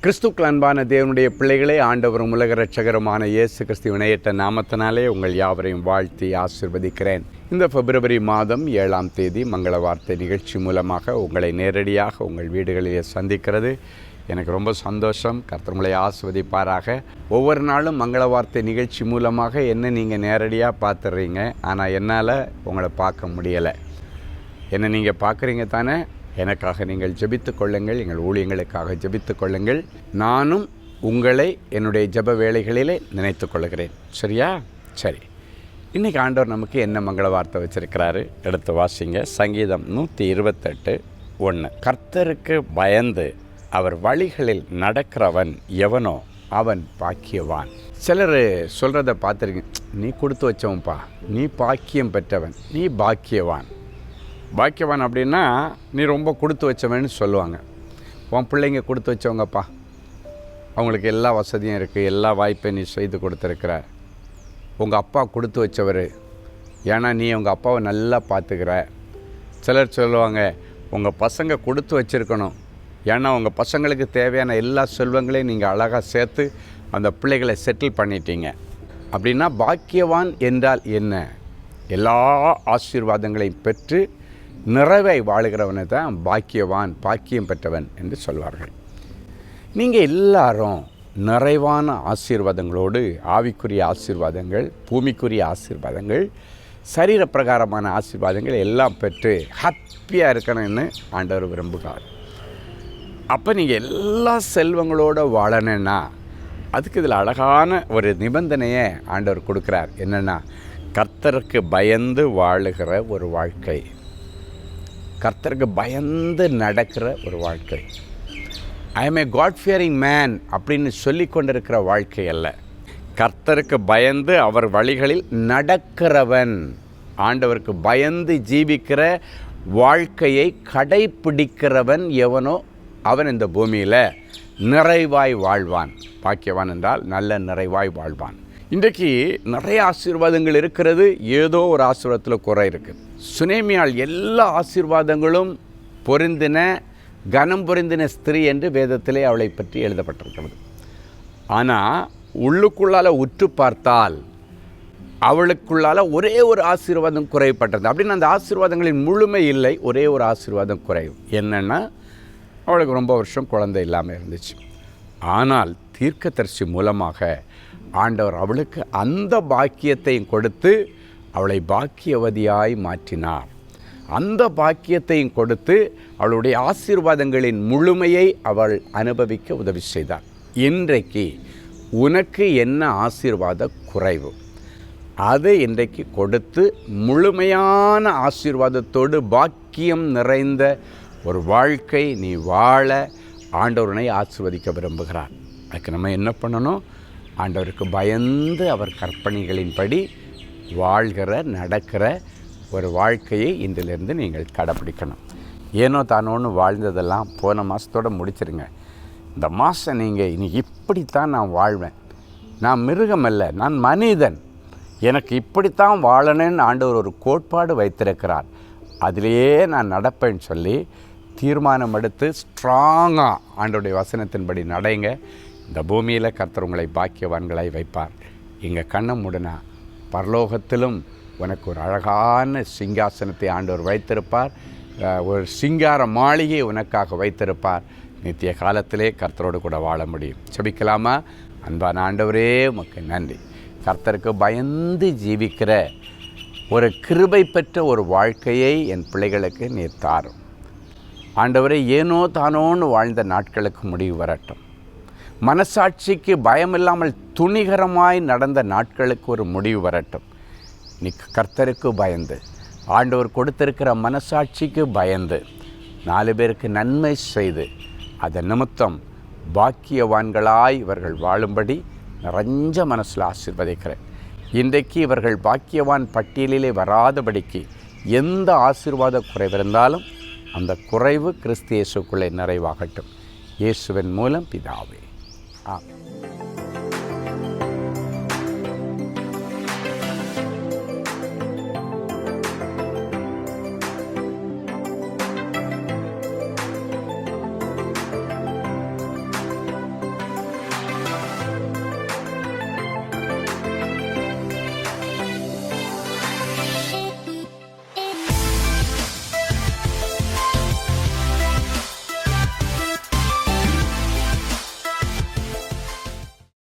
கிறிஸ்துக்கள் அன்பான தேவனுடைய பிள்ளைகளே, ஆண்டவரும் உலக இரட்சகருமான இயேசு கிறிஸ்து இணையற்ற நாமத்தினாலே உங்கள் யாவரையும் வாழ்த்தி ஆசீர்வதிக்கிறேன். இந்த பிப்ரவரி மாதம் 7ஆம் தேதி மங்கள வார்த்தை நிகழ்ச்சி மூலமாக உங்களை நேரடியாக உங்கள் வீடுகளிலே சந்திக்கிறது எனக்கு ரொம்ப சந்தோஷம். கர்த்தர் உங்களை ஆசீர்வதிப்பாராக. ஒவ்வொரு நாளும் மங்கள வார்த்தை நிகழ்ச்சி மூலமாக என்ன நீங்கள் நேரடியாக பார்த்துடுறீங்க, ஆனால் என்னால் உங்களை பார்க்க முடியலை. என்ன நீங்கள் பார்க்குறீங்க தானே? எனக்காக நீங்கள் ஜெபித்து கொள்ளுங்கள், எங்கள் ஊழியங்களுக்காக ஜெபித்து கொள்ளுங்கள். நானும் உங்களை என்னுடைய ஜெப வேளைகளிலே நினைத்து கொள்கிறேன். சரியா? சரி. இன்றைக்கி ஆண்டவர் நமக்கு என்ன மங்கள வார்த்தை வச்சிருக்கிறாரு எடுத்து வாசிங்க. சங்கீதம் 128:1. கர்த்தருக்கு பயந்து அவர் வழிகளில் நடக்கிறவன் எவனோ அவன் பாக்கியவான். சிலர் சொல்கிறத பார்த்துருக்கீங்க, நீ கொடுத்து வச்சவன்ப்பா, நீ பாக்கியம் பெற்றவன், நீ பாக்கியவான். பாக்கியவான் அப்படின்னா நீ ரொம்ப கொடுத்து வச்சவன்னு சொல்லுவாங்க. உன் பிள்ளைங்க கொடுத்து வச்சவங்கப்பா, அவங்களுக்கு எல்லா வசதியும் இருக்குது, எல்லா வாய்ப்பையும் நீ செய்து கொடுத்துருக்குற. உங்கள் அப்பா கொடுத்து வச்சவர், ஏன்னா நீ உங்கள் அப்பாவை நல்லா பார்த்துக்கிற. சிலர் சொல்லுவாங்க, உங்கள் பசங்க கொடுத்து வச்சுருக்கணும், ஏன்னா உங்கள் பசங்களுக்கு தேவையான எல்லா செல்வங்களையும் நீங்கள் அழகாக சேர்த்து அந்த பிள்ளைகளை செட்டில் பண்ணிட்டீங்க. அப்படின்னா பாக்கியவான் என்றால் என்ன? எல்லா ஆசீர்வாதங்களையும் பெற்று நிறைவை வாழுகிறவனை தான் பாக்கியவான், பாக்கியம் பெற்றவன் என்று சொல்வார்கள். நீங்கள் எல்லாரும் நிறைவான ஆசீர்வாதங்களோடு, ஆவிக்குரிய ஆசீர்வாதங்கள், பூமிக்குரிய ஆசீர்வாதங்கள், சரீர பிரகாரமான ஆசீர்வாதங்கள் எல்லாம் பெற்று ஹாப்பியாக இருக்கணும்னு ஆண்டவர் விரும்புகிறார். அப்போ நீங்கள் எல்லா செல்வங்களோடு வாழணுன்னா அதுக்கு இதில் அழகான ஒரு நிபந்தனையை ஆண்டவர் கொடுக்குறார். என்னென்னா, கர்த்தருக்கு பயந்து வாழுகிற ஒரு வாழ்க்கை, கர்த்தருக்கு பயந்து நடக்கிற ஒரு வாழ்க்கை. I am a god fearing man அப்படின்னு சொல்லி கொண்டிருக்கிற வாழ்க்கை அல்ல. கர்த்தருக்கு பயந்து அவர் வழிகளில் நடக்கிறவன், ஆண்டவருக்கு பயந்து ஜீவிக்கிற வாழ்க்கையை கடைப்பிடிக்கிறவன் எவனோ அவன் இந்த பூமியில் நிறைவாய் வாழ்வான். பாக்கியவான் என்றால் நல்ல நிறைவாய் வாழ்வான். இன்றைக்கு நிறைய ஆசீர்வாதங்கள் இருக்கிறது, ஏதோ ஒரு ஆசீர்வாதத்தில் குறை இருக்குது. சுனேமியால் எல்லா ஆசீர்வாதங்களும் பொருந்தின, கனம் பொருந்தின ஸ்திரீ என்று வேதத்திலே அவளை பற்றி எழுதப்பட்டிருக்கிறது. ஆனால் உள்ளுக்குள்ளால் உற்று பார்த்தால் அவளுக்குள்ளால் ஒரே ஒரு ஆசீர்வாதம் குறைப்பட்டது. அப்படின்னு அந்த ஆசீர்வாதங்களின் முழுமை இல்லை, ஒரே ஒரு ஆசீர்வாதம் குறைவு. என்னென்னா, அவளுக்கு ரொம்ப வருஷம் குழந்தை இல்லாமல் இருந்துச்சு. ஆனால் தீர்க்கதரிசி மூலமாக ஆண்டவர் அவளுக்கு அந்த பாக்கியத்தையும் கொடுத்து அவளை பாக்கியவதியாய் மாற்றினார். அந்த பாக்கியத்தையும் கொடுத்து அவளுடைய ஆசீர்வாதங்களின் முழுமையை அவள் அனுபவிக்க உதவி செய்தார். இன்றைக்கு உனக்கு என்ன ஆசீர்வாத குறைவு, அதை இன்றைக்கு கொடுத்து முழுமையான ஆசீர்வாதத்தோடு பாக்கியம் நிறைந்த ஒரு வாழ்க்கை நீ வாழ ஆண்டவரனை ஆசீர்வதிக்க விரும்புகிறார். அதுக்கு நம்ம என்ன பண்ணணும்? ஆண்டவருக்கு பயந்து அவர் கற்பனைகளின்படி வாழ்கிற நடக்கிற ஒரு வாழ்க்கையை இன்றிலிருந்து நீங்கள் கடைப்பிடிக்கணும். ஏனோ தானோன்னு வாழ்ந்ததெல்லாம் போன மாதத்தோடு முடிச்சிருங்க. இந்த மாதம் நீங்கள் இனி இப்படித்தான் நான் வாழ்வேன், நான் மிருகம் அல்ல, நான் மனிதன், எனக்கு இப்படித்தான் வாழணும்னு ஆண்டவர் ஒரு கோட்பாடு வைத்திருக்கிறார், அதிலேயே நான் நடப்பேன்னு சொல்லி தீர்மானம் எடுத்து ஸ்ட்ராங்காக ஆண்டவருடைய வசனத்தின்படி நடைங்க. இந்த பூமியில் கர்த்தர் உங்களை பாக்கியவான்களாய் வைப்பார். இங்கே கண்ணை மூடனா பரலோகத்திலும் உனக்கு ஒரு அழகான சிங்காசனத்தை ஆண்டவர் வைத்திருப்பார், ஒரு சிங்கார மாளிகை உனக்காக வைத்திருப்பார். நித்திய காலத்திலே கர்த்தரோடு கூட வாழ முடியும். ஜெபிக்கலாமா? அன்பான ஆண்டவரே, உமக்கு நன்றி. கர்த்தருக்கு பயந்து ஜீவிக்கிற ஒரு கிருபை பெற்ற ஒரு வாழ்க்கையை என் பிள்ளைகளுக்கு நீர் தாரும். ஆண்டவரே, ஏனோ தானோன்னு வாழ்ந்த நாட்களுக்கு முடிவு வரட்டும். மனசாட்சிக்கு பயமில்லாமல் துணிகரமாய் நடந்த நாட்களுக்கு ஒரு முடிவு வரட்டும். நீ கர்த்தருக்கு பயந்து, ஆண்டவர் கொடுத்திருக்கிற மனசாட்சிக்கு பயந்து 4 பேருக்கு நன்மை செய்து அதன் நிமித்தம் பாக்கியவான்களாய் இவர்கள் வாழும்படி நிறைஞ்ச மனசில் ஆசீர்வதிக்கிறேன். இன்றைக்கு இவர்கள் பாக்கியவான் பட்டியலிலே வராதபடிக்கு எந்த ஆசீர்வாத குறைவிருந்தாலும் அந்த குறைவு கிறிஸ்து இயேசுக்குள்ளே நிறைவாகட்டும். இயேசுவின் மூலம் பிதாவே, ஆமென்.